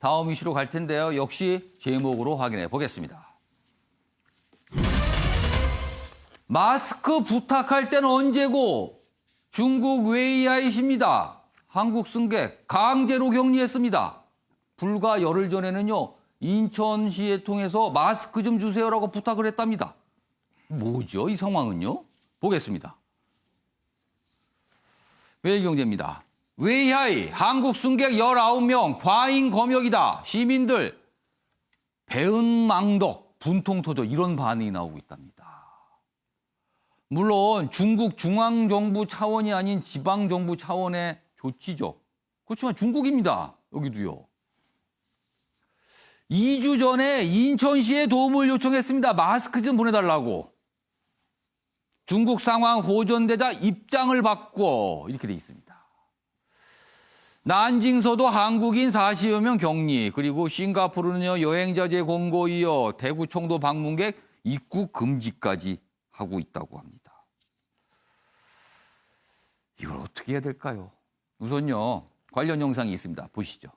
다음 이슈로 갈 텐데요. 역시 제목으로 확인해 보겠습니다. 마스크 부탁할 때는 언제고? 중국 웨이하이십니다. 한국 승객 강제로 격리했습니다. 불과 열흘 전에는요. 인천시에 통해서 마스크 좀 주세요라고 부탁을 했답니다. 뭐죠? 이 상황은요? 보겠습니다. 매일경제입니다. 웨이하이 한국 승객 19명 과잉 검역이다. 시민들 배은망덕 분통 터져 이런 반응이 나오고 있답니다. 물론 중국 중앙정부 차원이 아닌 지방정부 차원의 조치죠. 그렇지만 중국입니다. 여기도요. 2주 전에 인천시에 도움을 요청했습니다. 마스크 좀 보내달라고. 중국 상황 호전되자 입장을 바꿔 이렇게 돼 있습니다. 난징서도 한국인 40여 명 격리, 그리고 싱가포르는요 여행자제 공고 이어 대구청도 방문객 입국 금지까지 하고 있다고 합니다. 이걸 어떻게 해야 될까요? 우선요 관련 영상이 있습니다. 보시죠.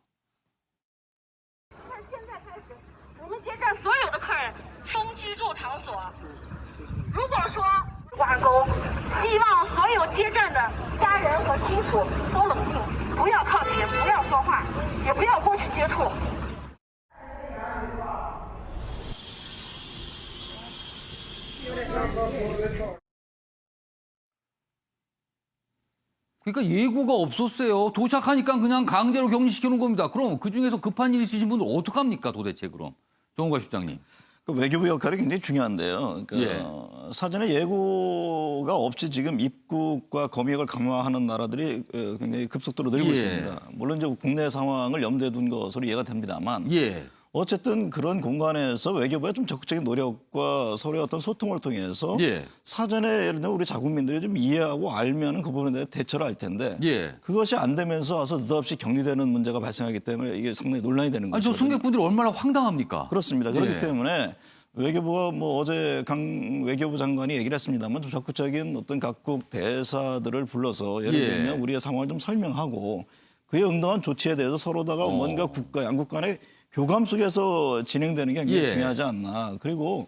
我们接站所有的客人出居住场所。如果说挂钩，希望所有接站的家人和亲属都冷静，不要靠近，不要说话，也不要过去接触。 그러니까 예고가 없었어요. 도착하니까 그냥 강제로 격리시키는 겁니다. 그럼 그중에서 급한 일 있으신 분들 어떡합니까 도대체 그럼. 정우관 실장님. 그 외교부 역할이 굉장히 중요한데요. 그러니까 예. 사전에 예고가 없이 지금 입국과 검역을 강화하는 나라들이 굉장히 급속도로 늘고 예. 있습니다. 물론 이제 국내 상황을 염두에 둔 것으로 이해가 됩니다만 예. 어쨌든 그런 공간에서 외교부의 좀 적극적인 노력과 서로의 어떤 소통을 통해서 예. 사전에 예를 들면 우리 자국민들이 좀 이해하고 알면 그 부분에 대해 대처를 할 텐데 예. 그것이 안 되면서 와서 느닷없이 격리되는 문제가 발생하기 때문에 이게 상당히 논란이 되는 아니 거죠. 저 승객분들이 얼마나 황당합니까? 그렇습니다. 그렇기 예. 때문에 외교부가 뭐 어제 강 외교부 장관이 얘기를 했습니다만 좀 적극적인 어떤 각국 대사들을 불러서 예를 예. 들면 우리의 상황을 좀 설명하고 그에 응당한 조치에 대해서 서로다가 뭔가 국가 양국 간의 교감 속에서 진행되는 게 굉장히 예. 중요하지 않나. 그리고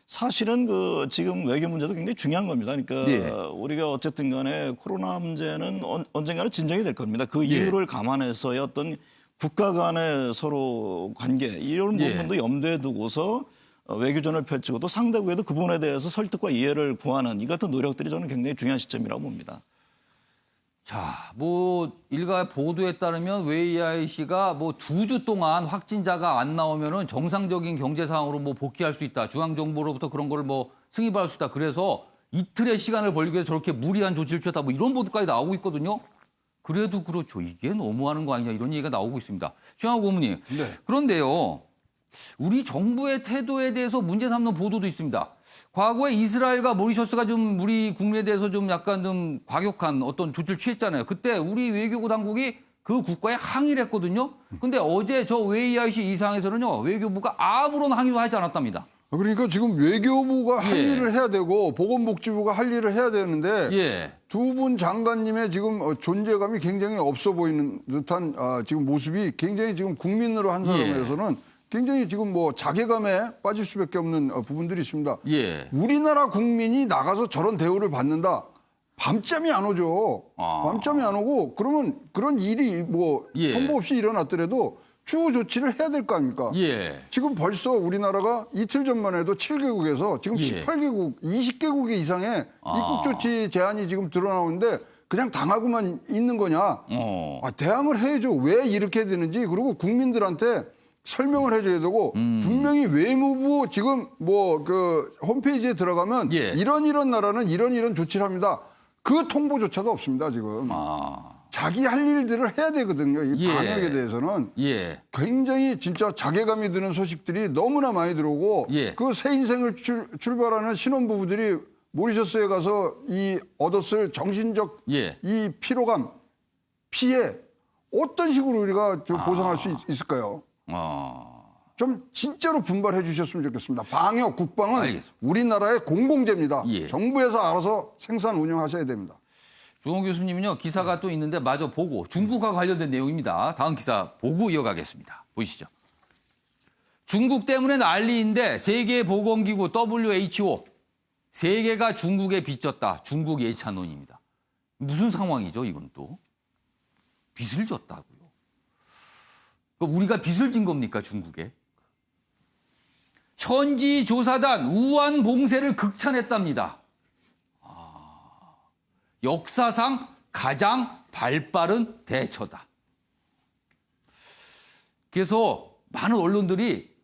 사실은 그 지금 외교 문제도 굉장히 중요한 겁니다. 그러니까 예. 우리가 어쨌든 간에 코로나 문제는 언젠가는 진정이 될 겁니다. 그 예. 이유를 감안해서의 어떤 국가 간의 서로 관계 이런 예. 부분도 염두에 두고서 외교전을 펼치고 또 상대국에도 그 부분에 대해서 설득과 이해를 구하는 이 같은 노력들이 저는 굉장히 중요한 시점이라고 봅니다. 자, 뭐 일가 보도에 따르면 웨이하이씨가 뭐 2주 동안 확진자가 안 나오면은 정상적인 경제 상황으로 뭐 복귀할 수 있다. 중앙 정부로부터 그런 걸 뭐 승인받을 수 있다. 그래서 이틀의 시간을 벌기 위해서 저렇게 무리한 조치를 취했다. 뭐 이런 보도까지 나오고 있거든요. 그래도 그렇죠. 이게 너무하는 거 아니냐 이런 얘기가 나오고 있습니다. 최영학 고문님. 네. 그런데요. 우리 정부의 태도에 대해서 문제 삼는 보도도 있습니다. 과거에 이스라엘과 모리셔스가 좀 우리 국민에 대해서 좀 약간 좀 과격한 어떤 조치를 취했잖아요. 그때 우리 외교부 당국이 그 국가에 항의를 했거든요. 근데 어제 저 웨이하이씨 이상에서는요. 외교부가 아무런 항의도 하지 않았답니다. 그러니까 지금 외교부가 할 일을 해야 되고 보건복지부가 할 일을 해야 되는데 예. 두 분 장관님의 지금 존재감이 굉장히 없어 보이는 듯한 지금 모습이 굉장히 지금 국민으로 한 사람에서는 굉장히 지금 뭐 자괴감에 빠질 수밖에 없는 부분들이 있습니다. 예. 우리나라 국민이 나가서 저런 대우를 받는다. 밤잠이 안 오죠. 밤잠이 안 오고 그러면 그런 일이 뭐 예. 통보 없이 일어났더라도 추후 조치를 해야 될 거 아닙니까? 예. 지금 벌써 우리나라가 이틀 전만 해도 7개국에서 지금 예. 18개국, 20개국 이상의 입국 조치 제한이 지금 드러나오는데 그냥 당하고만 있는 거냐? 대항을 해야죠. 왜 이렇게 되는지 그리고 국민들한테 설명을 해줘야 되고 분명히 외무부 지금 뭐 그 홈페이지에 들어가면 예. 이런 나라는 이런 조치를 합니다. 그 통보조차도 없습니다 지금. 자기 할 일들을 해야 되거든요. 이 예. 방역에 대해서는 예. 굉장히 진짜 자괴감이 드는 소식들이 너무나 많이 들어오고 예. 그 새 인생을 출발하는 신혼부부들이 모리셔스에 가서 이 얻었을 정신적 예. 이 피로감, 피해 어떤 식으로 우리가 좀 보상할 수 있을까요? 좀 진짜로 분발해 주셨으면 좋겠습니다. 방역, 국방은 알겠습니다. 우리나라의 공공재입니다. 예. 정부에서 알아서 생산 운영하셔야 됩니다. 주홍 교수님은요. 기사가 또 있는데 마저 보고 중국과 관련된 내용입니다. 다음 기사 보고 이어가겠습니다. 보시죠. 중국 때문에 난리인데 세계보건기구 WHO 세계가 중국에 빚졌다. 중국 예찬론입니다. 무슨 상황이죠, 이건 또? 빚을 졌다고요. 우리가 빚을 진 겁니까, 중국에? 현지조사단 우한 봉쇄를 극찬했답니다. 역사상 가장 발빠른 대처다. 그래서 많은 언론들이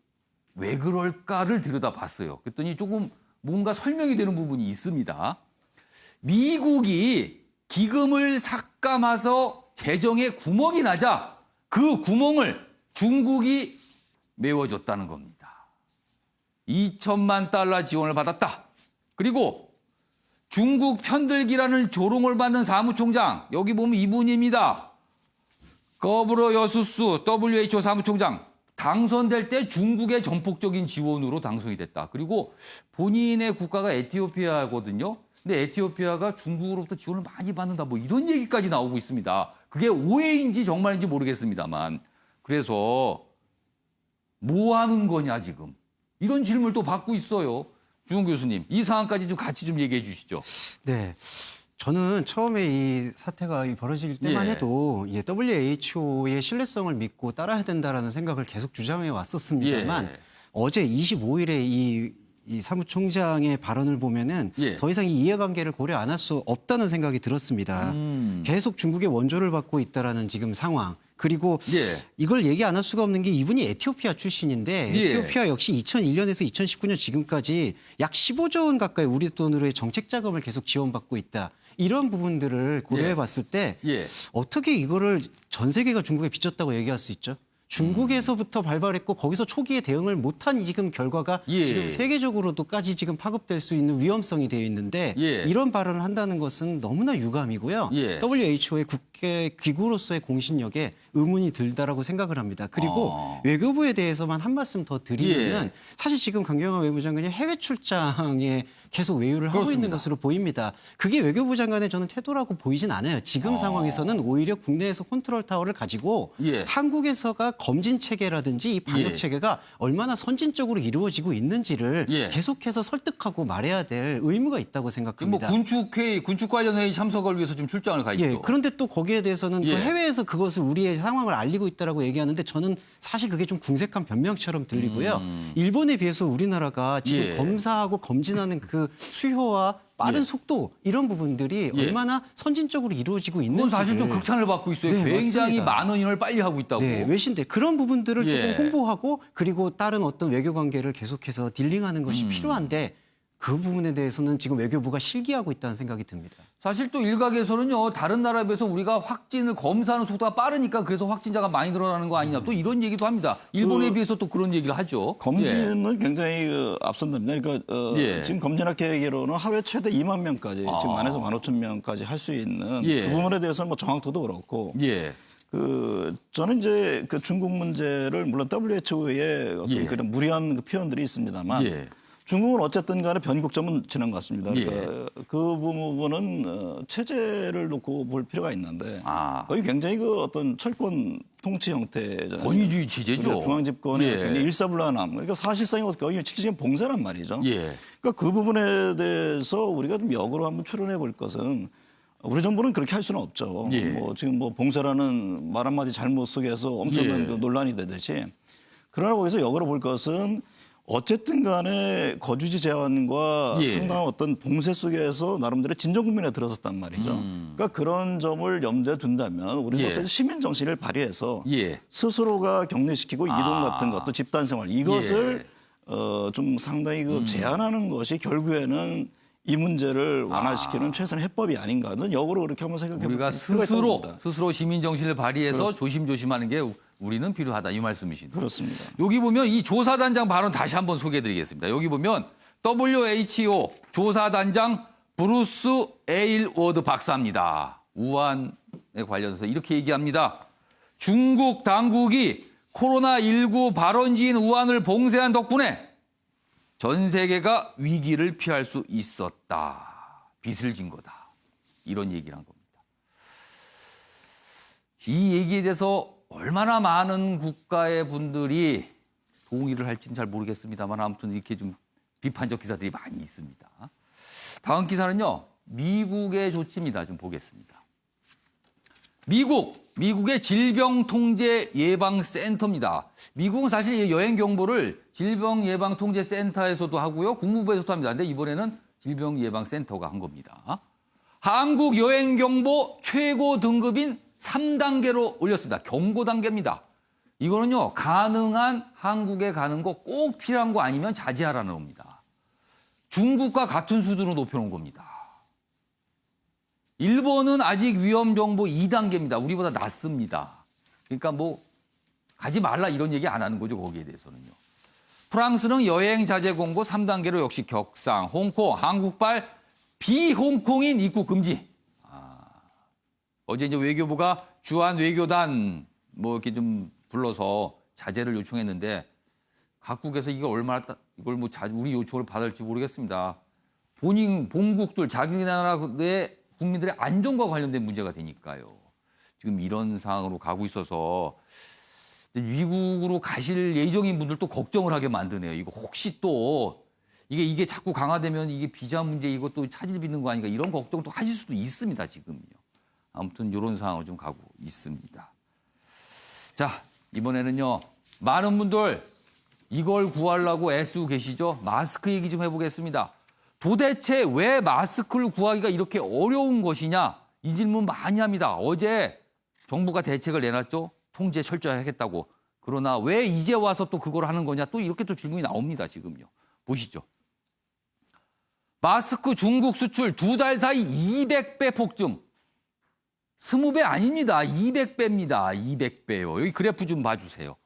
왜 그럴까를 들여다봤어요. 그랬더니 조금 뭔가 설명이 되는 부분이 있습니다. 미국이 기금을 삭감해서 재정에 구멍이 나자 그 구멍을 중국이 메워줬다는 겁니다. 2천만 달러 지원을 받았다. 그리고 중국 편들기라는 조롱을 받는 사무총장, 여기 보면 이분입니다. 거브러 여수수 WHO 사무총장. 당선될 때 중국의 전폭적인 지원으로 당선이 됐다. 그리고 본인의 국가가 에티오피아거든요. 근데 에티오피아가 중국으로부터 지원을 많이 받는다. 뭐 이런 얘기까지 나오고 있습니다. 그게 오해인지 정말인지 모르겠습니다만. 그래서 뭐 하는 거냐 지금. 이런 질문을 또 받고 있어요. 주영 교수님, 이 상황까지 좀 같이 좀 얘기해 주시죠. 네. 저는 처음에 이 사태가 벌어질 때만 해도 WHO의 신뢰성을 믿고 따라야 된다라는 생각을 계속 주장해 왔었습니다만 어제 25일에 이 사무총장의 발언을 보면은 더 이상 이 이해관계를 고려 안 할 수 없다는 생각이 들었습니다. 계속 중국의 원조를 받고 있다라는 지금 상황. 그리고 이걸 얘기 안 할 수가 없는 게 이분이 에티오피아 출신인데 에티오피아 역시 2001년에서 2019년 지금까지 약 15조 원 가까이 우리 돈으로의 정책 자금을 계속 지원받고 있다. 이런 부분들을 고려해 봤을 때 어떻게 이거를 전 세계가 중국에 빚졌다고 얘기할 수 있죠? 중국에서부터 발발했고 거기서 초기에 대응을 못한 지금 결과가 지금 세계적으로도까지 지금 파급될 수 있는 위험성이 되어 있는데 이런 발언을 한다는 것은 너무나 유감이고요. WHO의 국제 기구로서의 공신력에 의문이 들다라고 생각을 합니다. 그리고 외교부에 대해서만 한 말씀 더 드리면 사실 지금 강경화 외무장관이 해외 출장에 계속 외유를 하고 있는 것으로 보입니다. 그게 외교부 장관의 저는 태도라고 보이진 않아요. 지금 상황에서는 오히려 국내에서 컨트롤 타워를 가지고 한국에서가 검진 체계라든지 이 방역 체계가 얼마나 선진적으로 이루어지고 있는지를 계속해서 설득하고 말해야 될 의무가 있다고 생각합니다. 뭐 군축 관련 회의 참석을 위해서 좀 출장을 가 있죠. 그런데 또 거기에 대해서는 그 해외에서 그것을 우리의 상황을 알리고 있다라고 얘기하는데 저는 사실 그게 좀 궁색한 변명처럼 들리고요. 일본에 비해서 우리나라가 지금 검사하고 검진하는 그 수효와 빠른 속도 이런 부분들이 얼마나 선진적으로 이루어지고 있는지 그건 사실 좀 극찬을 받고 있어요. 굉장히 맞습니다. 많은 인원을 빨리 하고 있다고. 외신들 그런 부분들을 조금 홍보하고 그리고 다른 어떤 외교 관계를 계속해서 딜링하는 것이 필요한데 그 부분에 대해서는 지금 외교부가 실기하고 있다는 생각이 듭니다. 사실 또 일각에서는요. 다른 나라에 비해서 우리가 확진을 검사하는 속도가 빠르니까 그래서 확진자가 많이 늘어나는 거 아니냐. 또 이런 얘기도 합니다. 일본에 비해서 또 그런 얘기를 하죠. 검진은 굉장히 앞선답니다. 그러니까 지금 검진학 계획으로는 하루에 최대 2만 명까지 지금 1만에서 15,000명까지 할 수 있는 그 부분에 대해서는 뭐 정확도도 그렇고 저는 이제 그 중국 문제를 물론 WHO의 어떤 그런 무리한 그 표현들이 있습니다만 중국은 어쨌든 간에 변곡점은 지난 것 같습니다. 그러니까 그 부분은 체제를 놓고 볼 필요가 있는데 거의 굉장히 그 어떤 철권 통치 형태잖아요. 권위주의 체제죠. 중앙집권의 굉장히 일사불란함. 그러니까 사실상이 거의 직접적인 봉쇄란 말이죠. 그러니까 그 부분에 대해서 우리가 좀 역으로 한번 추론해 볼 것은 우리 정부는 그렇게 할 수는 없죠. 뭐 지금 뭐 봉쇄라는 말 한마디 잘못 속에서 엄청난 그 논란이 되듯이 그러나 거기서 역으로 볼 것은 어쨌든 간에 거주지 제한과 상당한 어떤 봉쇄 속에서 나름대로 진정국민에 들어섰단 말이죠. 그러니까 그런 점을 염두에 둔다면 우리는 어쨌든 시민 정신을 발휘해서 스스로가 격리시키고 이동 같은 것도 집단생활 이것을 좀 상당히 그 제한하는 것이 결국에는 이 문제를 완화시키는 최선의 해법이 아닌가. 저는 역으로 그렇게 한번 생각해 볼 필요가 있다고 봅니다. 스스로 시민 정신을 발휘해서 조심조심하는 게 우리는 필요하다 이 말씀이십니다. 그렇습니다. 여기 보면 이 조사단장 발언 다시 한번 소개해드리겠습니다. 여기 보면 WHO 조사단장 브루스 에일워드 박사입니다. 우한에 관련해서 이렇게 얘기합니다. 중국 당국이 코로나19 발원지인 우한을 봉쇄한 덕분에 전 세계가 위기를 피할 수 있었다. 빚을 진 거다. 이런 얘기를 한 겁니다. 이 얘기에 대해서 얼마나 많은 국가의 분들이 동의를 할지는 잘 모르겠습니다만 아무튼 이렇게 좀 비판적 기사들이 많이 있습니다. 다음 기사는요. 미국의 조치입니다. 좀 보겠습니다. 미국의 질병통제예방센터입니다. 미국은 사실 여행 경보를 질병예방통제센터에서도 하고요. 국무부에서도 합니다. 근데 이번에는 질병예방센터가 한 겁니다. 한국 여행 경보 최고 등급인 3단계로 올렸습니다. 경고 단계입니다. 이거는요. 가능한 한국에 가는 거 꼭 필요한 거 아니면 자제하라는 겁니다. 중국과 같은 수준으로 높여놓은 겁니다. 일본은 아직 위험정보 2단계입니다. 우리보다 낮습니다. 그러니까 뭐 가지 말라 이런 얘기 안 하는 거죠. 거기에 대해서는요. 프랑스는 여행 자제 공고 3단계로 역시 격상. 홍콩, 한국발 비홍콩인 입국 금지. 어제 이제 외교부가 주한 외교단 뭐 이렇게 좀 불러서 자제를 요청했는데 각국에서 이걸 얼마나 이걸 뭐 우리 요청을 받을지 모르겠습니다. 본국들 자기 나라의 국민들의 안전과 관련된 문제가 되니까요. 지금 이런 상황으로 가고 있어서 미국으로 가실 예정인 분들도 걱정을 하게 만드네요. 이거 혹시 또 이게 자꾸 강화되면 이게 비자 문제 이것도 차질 빚는 거 아닌가 이런 걱정도 하실 수도 있습니다. 지금요. 아무튼 이런 상황으로 좀 가고 있습니다. 자, 이번에는요. 많은 분들 이걸 구하려고 애쓰고 계시죠? 마스크 얘기 좀 해보겠습니다. 도대체 왜 마스크를 구하기가 이렇게 어려운 것이냐? 이 질문 많이 합니다. 어제 정부가 대책을 내놨죠. 통제 철저히 하겠다고. 그러나 왜 이제 와서 또 그걸 하는 거냐? 또 이렇게 또 질문이 나옵니다. 지금요. 보시죠. 마스크 중국 수출 2달 사이 200배 폭증. 20배 아닙니다. 200배입니다. 200배요. 여기 그래프 좀 봐주세요.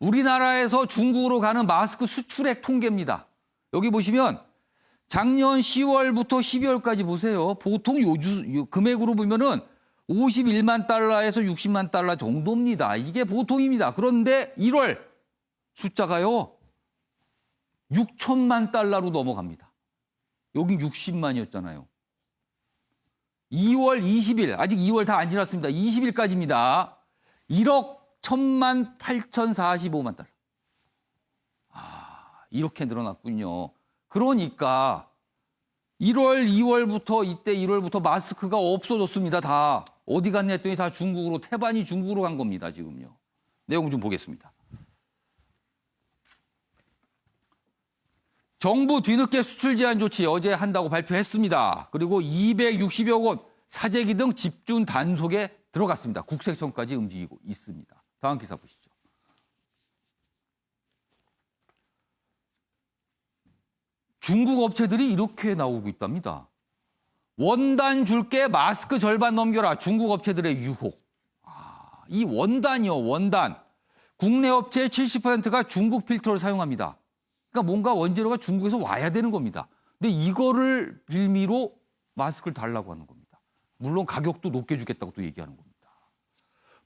우리나라에서 중국으로 가는 마스크 수출액 통계입니다. 여기 보시면 작년 10월부터 12월까지 보세요. 보통 금액으로 보면은 51만 달러에서 60만 달러 정도입니다. 이게 보통입니다. 그런데 1월 숫자가요. 6천만 달러로 넘어갑니다. 여기 60만이었잖아요. 2월 20일, 아직 2월 다 안 지났습니다. 20일까지입니다. 1억 1,000만 8,045만 달러. 이렇게 늘어났군요. 그러니까 1월, 2월부터 이때 1월부터 마스크가 없어졌습니다. 다. 어디 갔냐 했더니 다 중국으로, 태반이 중국으로 간 겁니다. 지금요. 내용 좀 보겠습니다. 정부 뒤늦게 수출 제한 조치 어제 한다고 발표했습니다. 그리고 260여 곳 사재기 등 집중 단속에 들어갔습니다. 국세청까지 움직이고 있습니다. 다음 기사 보시죠. 중국 업체들이 이렇게 나오고 있답니다. 원단 줄게 마스크 절반 넘겨라. 중국 업체들의 유혹. 이 원단이요. 원단. 국내 업체의 70%가 중국 필터를 사용합니다. 그러니까 뭔가 원재료가 중국에서 와야 되는 겁니다. 근데 이거를 빌미로 마스크를 달라고 하는 겁니다. 물론 가격도 높게 주겠다고 또 얘기하는 겁니다.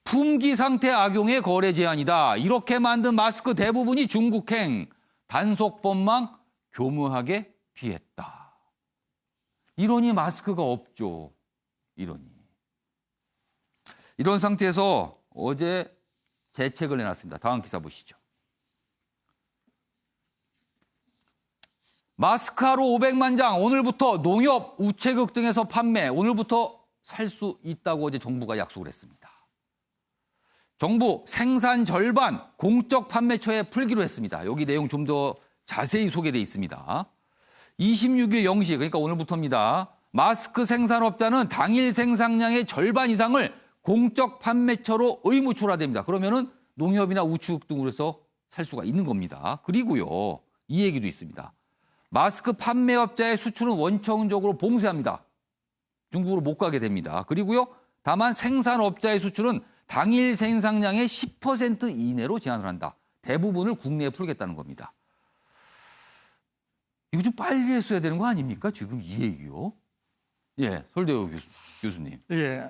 품귀 상태 악용의 거래 제한이다. 이렇게 만든 마스크 대부분이 중국행. 단속법망 교묘하게 피했다. 이러니 마스크가 없죠. 이러니. 이런 상태에서 어제 대책을 내놨습니다. 다음 기사 보시죠. 마스크 하루 500만 장 오늘부터 농협, 우체국 등에서 판매 오늘부터 살 수 있다고 어제 정부가 약속을 했습니다. 정부 생산 절반 공적 판매처에 풀기로 했습니다. 여기 내용 좀 더 자세히 소개되어 있습니다. 26일 0시 그러니까 오늘부터입니다. 마스크 생산업자는 당일 생산량의 절반 이상을 공적 판매처로 의무출하됩니다. 그러면은 농협이나 우체국 등으로 해서 살 수가 있는 겁니다. 그리고요. 이 얘기도 있습니다. 마스크 판매업자의 수출은 원천적으로 봉쇄합니다. 중국으로 못 가게 됩니다. 그리고요. 다만 생산업자의 수출은 당일 생산량의 10% 이내로 제한을 한다. 대부분을 국내에 풀겠다는 겁니다. 이거 좀 빨리 했어야 되는 거 아닙니까? 지금 이 얘기요. 예, 설대호 교수님. 예,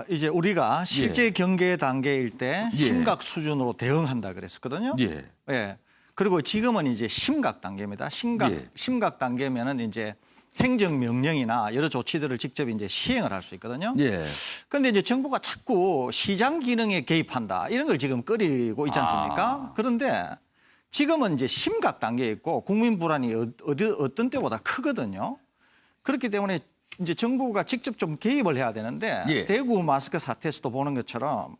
이제 우리가 실제 경계 단계일 때 심각 수준으로 대응한다 그랬었거든요. 예. 그리고 지금은 이제 심각 단계입니다. 심각 단계면은 이제 행정명령이나 여러 조치들을 직접 이제 시행을 할 수 있거든요. 예. 그런데 이제 정부가 자꾸 시장 기능에 개입한다 이런 걸 지금 끓이고 있지 않습니까? 그런데 지금은 이제 심각 단계에 있고 국민 불안이 어떤 때보다 크거든요. 그렇기 때문에 이제 정부가 직접 좀 개입을 해야 되는데 예. 대구 마스크 사태에서도 보는 것처럼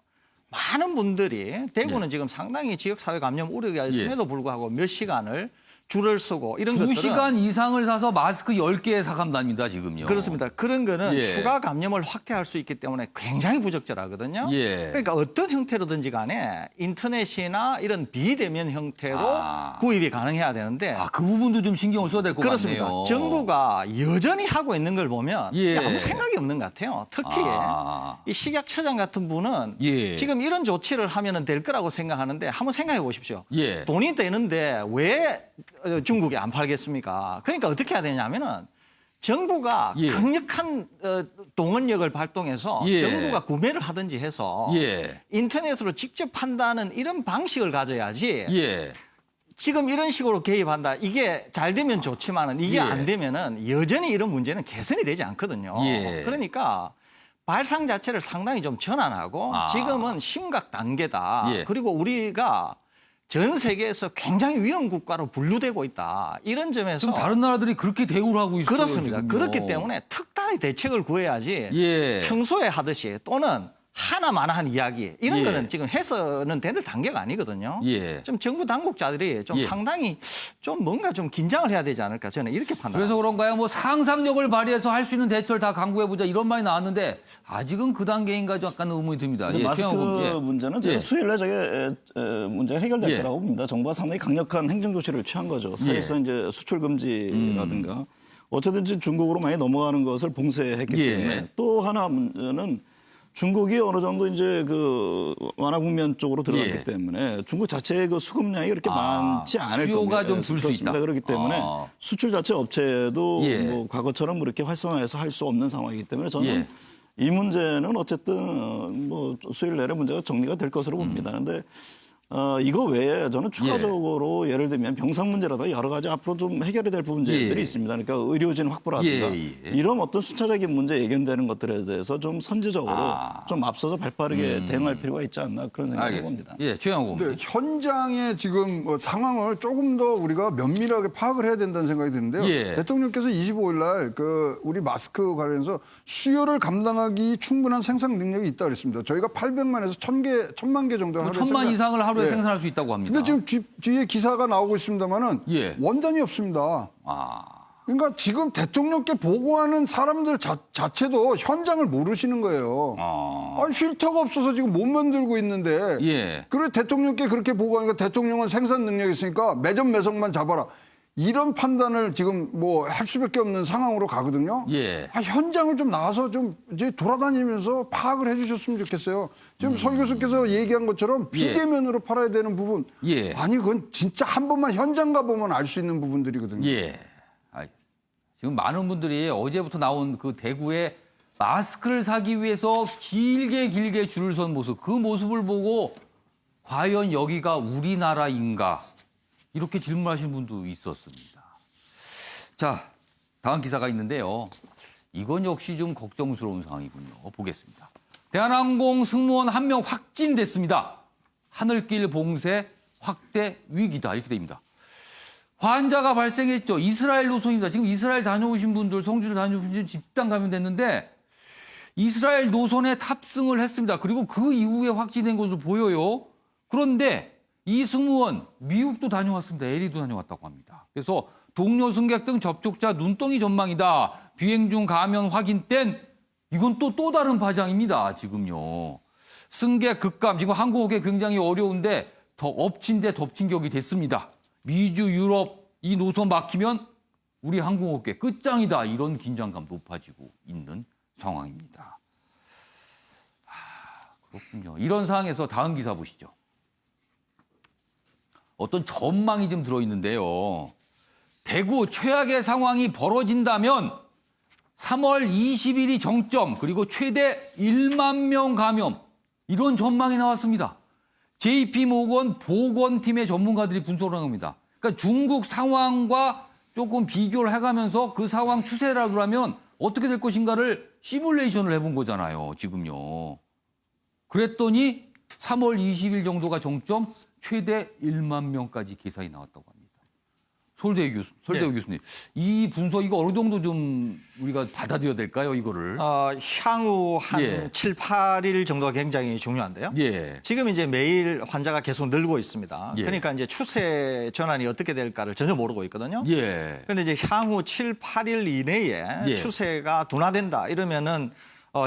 많은 분들이 대구는 지금 상당히 지역사회 감염 우려가 있음에도 불구하고 몇 시간을 줄을 서고 이런 것들은 2시간 이상을 사서 마스크 10개 사간답니다, 지금요. 그렇습니다. 그런 거는 예. 추가 감염을 확대할 수 있기 때문에 굉장히 부적절하거든요. 예. 그러니까 어떤 형태로든지 간에 인터넷이나 이런 비대면 형태로 구입이 가능해야 되는데 그 부분도 좀 신경을 써야 될 것 그렇습니다. 같네요. 정부가 여전히 하고 있는 걸 보면 예. 아무 생각이 없는 것 같아요. 특히 아. 이 식약처장 같은 분은 예. 지금 이런 조치를 하면 될 거라고 생각하는데 한번 생각해 보십시오. 예. 돈이 되는데 왜 중국에 안 팔겠습니까? 그러니까 어떻게 해야 되냐면은 정부가 예. 강력한 동원력을 발동해서 예. 정부가 구매를 하든지 해서 예. 인터넷으로 직접 판다는 이런 방식을 가져야지 예. 지금 이런 식으로 개입한다. 이게 잘 되면 좋지만은 이게 예. 안 되면은 여전히 이런 문제는 개선이 되지 않거든요. 예. 그러니까 발상 자체를 상당히 좀 전환하고 지금은 심각 단계다. 예. 그리고 우리가 전 세계에서 굉장히 위험 국가로 분류되고 있다. 이런 점에서 지금 다른 나라들이 그렇게 대우를 하고 있어요. 그렇습니다. 지금요. 그렇기 때문에 특단의 대책을 구해야지 예. 평소에 하듯이 또는 하나만한 이야기 이런 예. 거는 지금 해서는 될 단계가 아니거든요. 예. 좀 정부 당국자들이 좀 예. 상당히 좀 뭔가 좀 긴장을 해야 되지 않을까 저는 이렇게 판단합니다. 그래서 그런가요? 뭐 상상력을 발휘해서 할 수 있는 대처를 다 강구해보자 이런 말이 나왔는데 아직은 그 단계인가 좀 약간 의문이 듭니다. 근데 마스크 문제는 예. 수요일날 저게 문제가 해결될 예. 거라고 봅니다. 정부가 상당히 강력한 행정 조치를 취한 거죠. 사실상 이제 수출 금지라든가 어쨌든지 중국으로 많이 넘어가는 것을 봉쇄했기 예. 때문에 또 하나 문제는 중국이 어느 정도 이제 그 완화 국면 쪽으로 들어갔기 예. 때문에 중국 자체의 그 수급량이 그렇게 많지 않을 겁니다. 수요가 좀 줄 수 있다. 그렇기 때문에 수출 자체 업체도 예. 뭐 과거처럼 그렇게 활성화해서 할 수 없는 상황이기 때문에 저는 예. 이 문제는 어쨌든 뭐 수요일 내내 문제가 정리가 될 것으로 봅니다. 그런데 이거 외에 저는 추가적으로 예를 들면 병상 문제라든가 여러 가지 앞으로 좀 해결이 될 부분들이 예. 있습니다. 그러니까 의료진 확보라든가 예. 이런 어떤 순차적인 문제 예견되는 것들에 대해서 좀 선제적으로 좀 앞서서 발빠르게 대응할 필요가 있지 않나 그런 생각을 알겠습니다. 봅니다. 예, 최영호 근데 고문. 현장의 지금 뭐 상황을 조금 더 우리가 면밀하게 파악을 해야 된다는 생각이 드는데요. 예. 대통령께서 25일 날 그 우리 마스크 관련해서 수요를 감당하기 충분한 생산 능력이 있다 그랬습니다. 저희가 800만에서 1000만 개 정도 하루에 1000만 이상을 하루에 생산할 수 있다고 합니다. 근데 지금 뒤에 기사가 나오고 있습니다만은 예. 원단이 없습니다. 그러니까 지금 대통령께 보고하는 사람들 자체도 현장을 모르시는 거예요. 필터가 없어서 지금 못 만들고 있는데. 예. 그래 대통령께 그렇게 보고하니까 대통령은 생산 능력이 있으니까 매점 매석만 잡아라. 이런 판단을 지금 뭐 할 수밖에 없는 상황으로 가거든요. 예. 현장을 좀 나와서 좀 이제 돌아다니면서 파악을 해주셨으면 좋겠어요. 지금 설 교수께서 얘기한 것처럼 비대면으로 팔아야 되는 부분. 예. 아니 그건 진짜 한 번만 현장 가보면 알 수 있는 부분들이거든요. 예. 지금 많은 분들이 어제부터 나온 그 대구에 마스크를 사기 위해서 길게 줄을 선 모습, 그 모습을 보고 과연 여기가 우리나라인가? 이렇게 질문하신 분도 있었습니다. 자, 다음 기사가 있는데요. 이건 역시 좀 걱정스러운 상황이군요. 보겠습니다. 대한항공 승무원 1명 확진됐습니다. 하늘길 봉쇄 확대 위기다. 이렇게 됩니다. 환자가 발생했죠. 이스라엘 노선입니다. 지금 이스라엘 다녀오신 분들, 성주를 다녀오신 분들 집단 감염됐는데 이스라엘 노선에 탑승을 했습니다. 그리고 그 이후에 확진된 것으로 보여요. 그런데 이 승무원 미국도 다녀왔습니다. LA도 다녀왔다고 합니다. 그래서 동료 승객 등 접촉자 눈덩이 전망이다. 비행 중 감염 확인된 이건 또 다른 파장입니다. 지금요. 승객 급감 지금 항공업계 굉장히 어려운데 더 엎친 데 덮친 격이 됐습니다. 미주, 유럽 이 노선 막히면 우리 항공업계 끝장이다. 이런 긴장감 높아지고 있는 상황입니다. 그렇군요. 이런 상황에서 다음 기사 보시죠. 어떤 전망이 좀 들어있는데요. 대구 최악의 상황이 벌어진다면 3월 20일이 정점 그리고 최대 1만 명 감염 이런 전망이 나왔습니다. JP모건 보건팀의 전문가들이 분석을 한 겁니다. 그러니까 중국 상황과 조금 비교를 해가면서 그 상황 추세라고 하면 어떻게 될 것인가를 시뮬레이션을 해본 거잖아요, 지금요. 그랬더니 3월 20일 정도가 정점 최대 1만 명까지 계산이 나왔다고 합니다. 설대우 교수님, 이 분석 이거 어느 정도 좀 우리가 받아들여야 될까요, 이거를? 향후 한 예. 7, 8일 정도가 굉장히 중요한데요. 예. 지금 이제 매일 환자가 계속 늘고 있습니다. 예. 그러니까 이제 추세 전환이 어떻게 될까를 전혀 모르고 있거든요. 예. 그런데 이제 향후 7, 8일 이내에 예. 추세가 둔화된다 이러면은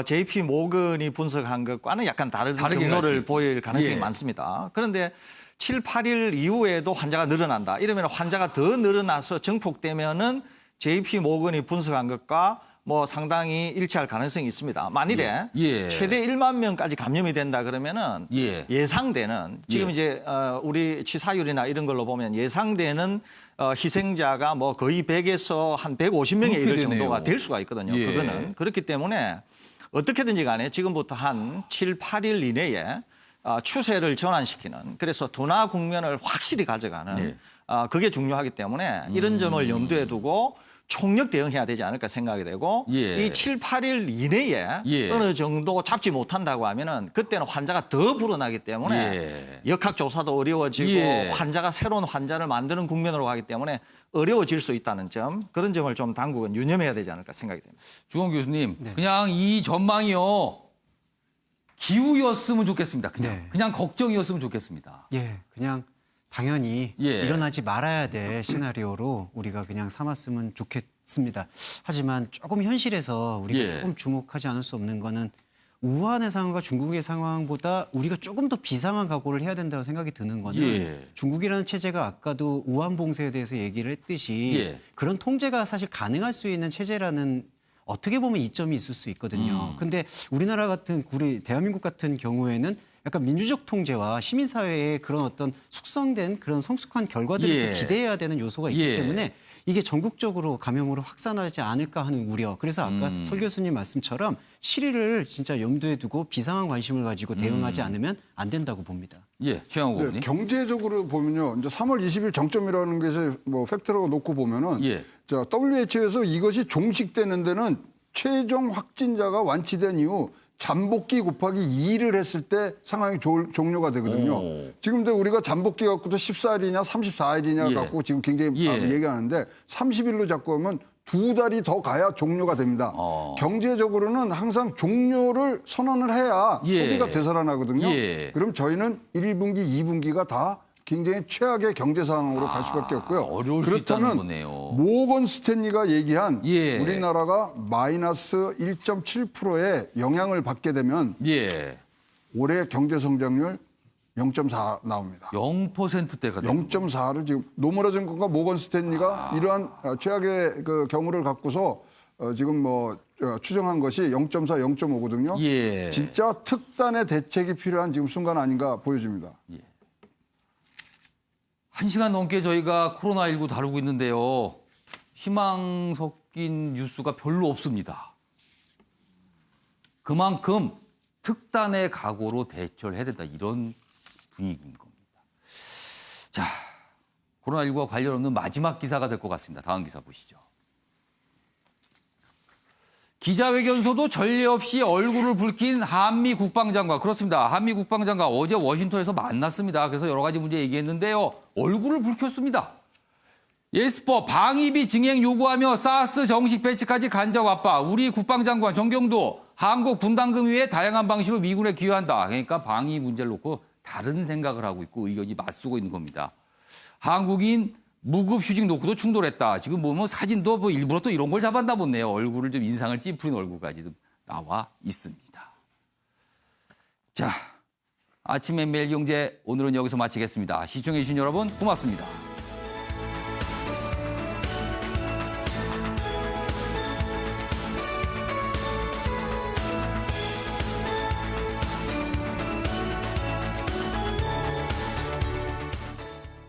JP 모건이 분석한 것과는 약간 다른 다르게 경로를 갈 수- 보일 가능성이 예. 많습니다. 그런데 7, 8일 이후에도 환자가 늘어난다. 이러면 환자가 더 늘어나서 증폭되면은 JP 모건이 분석한 것과 뭐 상당히 일치할 가능성이 있습니다. 만일에 예. 최대 1만 명까지 감염이 된다 그러면은 예. 예상되는 지금 예. 이제 우리 치사율이나 이런 걸로 보면 예상되는 희생자가 뭐 거의 100에서 한 150명에 그렇게 이를 되네요. 정도가 될 수가 있거든요. 예. 그거는 그렇기 때문에 어떻게든지 간에 지금부터 한 7, 8일 이내에 추세를 전환시키는 그래서 둔화 국면을 확실히 가져가는 예. 그게 중요하기 때문에 이런 점을 염두에 두고 총력 대응해야 되지 않을까 생각이 되고 예. 이 7, 8일 이내에 예. 어느 정도 잡지 못한다고 하면은 그때는 환자가 더 불어나기 때문에 예. 역학조사도 어려워지고 예. 환자가 새로운 환자를 만드는 국면으로 가기 때문에 어려워질 수 있다는 점 그런 점을 좀 당국은 유념해야 되지 않을까 생각이 됩니다. 주원 교수님, 그냥 이 전망이요. 기우였으면 좋겠습니다. 그냥 걱정이었으면 좋겠습니다. 예, 그냥 당연히 예. 일어나지 말아야 될 시나리오로 우리가 그냥 삼았으면 좋겠습니다. 하지만 조금 현실에서 우리가 예. 조금 주목하지 않을 수 없는 거는 우한의 상황과 중국의 상황보다 우리가 조금 더 비상한 각오를 해야 된다고 생각이 드는 거는 예. 중국이라는 체제가 아까도 우한 봉쇄에 대해서 얘기를 했듯이 예. 그런 통제가 사실 가능할 수 있는 체제라는 어떻게 보면 이점이 있을 수 있거든요. 근데 우리나라 같은 우리 대한민국 같은 경우에는 약간 민주적 통제와 시민사회의 그런 어떤 숙성된 그런 성숙한 결과들을 예. 또 기대해야 되는 요소가 있기 예. 때문에 이게 전국적으로 감염으로 확산하지 않을까 하는 우려. 그래서 아까 설 교수님 말씀처럼 7일을 진짜 염두에 두고 비상한 관심을 가지고 대응하지 않으면 안 된다고 봅니다. 예, 최영호 네, 의원님. 경제적으로 보면요. 이제 3월 20일 정점이라는 것을 뭐 팩트라고 놓고 보면은 예. 자, WHO에서 이것이 종식되는 데는 최종 확진자가 완치된 이후 잠복기 곱하기 2를 했을 때 상황이 종료가 되거든요. 오. 지금 근데 우리가 잠복기 갖고도 14일이냐 34일이냐 예. 갖고 지금 굉장히 예. 얘기하는데 30일로 잡고 하면 2달이 더 가야 종료가 됩니다. 경제적으로는 항상 종료를 선언을 해야 예. 소비가 되살아나거든요. 예. 그럼 저희는 1분기, 2분기가 다 굉장히 최악의 경제 상황으로 갈 수밖에 없고요. 어려울 수 있다는 그렇다면 거네요. 모건 스탠리가 얘기한 예. 우리나라가 마이너스 1.7%의 영향을 받게 되면 예. 올해 경제 성장률 0.4 나옵니다. 0%대가 되고. 0.4를 지금 노무라 증권과 모건 스탠리가 이러한 최악의 그 경우를 갖고서 지금 뭐 추정한 것이 0.4, 0.5거든요. 예. 진짜 특단의 대책이 필요한 지금 순간 아닌가 보여집니다. 1시간 넘게 저희가 코로나19 다루고 있는데요. 희망 섞인 뉴스가 별로 없습니다. 그만큼 특단의 각오로 대처를 해야 된다. 이런 분위기인 겁니다. 자, 코로나19와 관련 없는 마지막 기사가 될 것 같습니다. 다음 기사 보시죠. 기자회견소도 전례 없이 얼굴을 붉힌 한미 국방장관. 그렇습니다. 한미 국방장관 어제 워싱턴에서 만났습니다. 그래서 여러 가지 문제 얘기했는데요. 얼굴을 붉혔습니다. 예스퍼 방위비 증액 요구하며 사스 정식 배치까지 간접 압박. 우리 국방장관 정경도 한국 분담금 위에 다양한 방식으로 미군에 기여한다. 그러니까 방위 문제를 놓고 다른 생각을 하고 있고 의견이 맞서고 있는 겁니다. 한국인 무급 휴직 놓고도 충돌했다. 지금 보면 사진도 뭐 일부러 또 이런 걸 잡았나 보네요. 얼굴을 좀 인상을 찌푸린 얼굴까지 좀 나와 있습니다. 자, 아침에 매일경제 오늘은 여기서 마치겠습니다. 시청해주신 여러분 고맙습니다.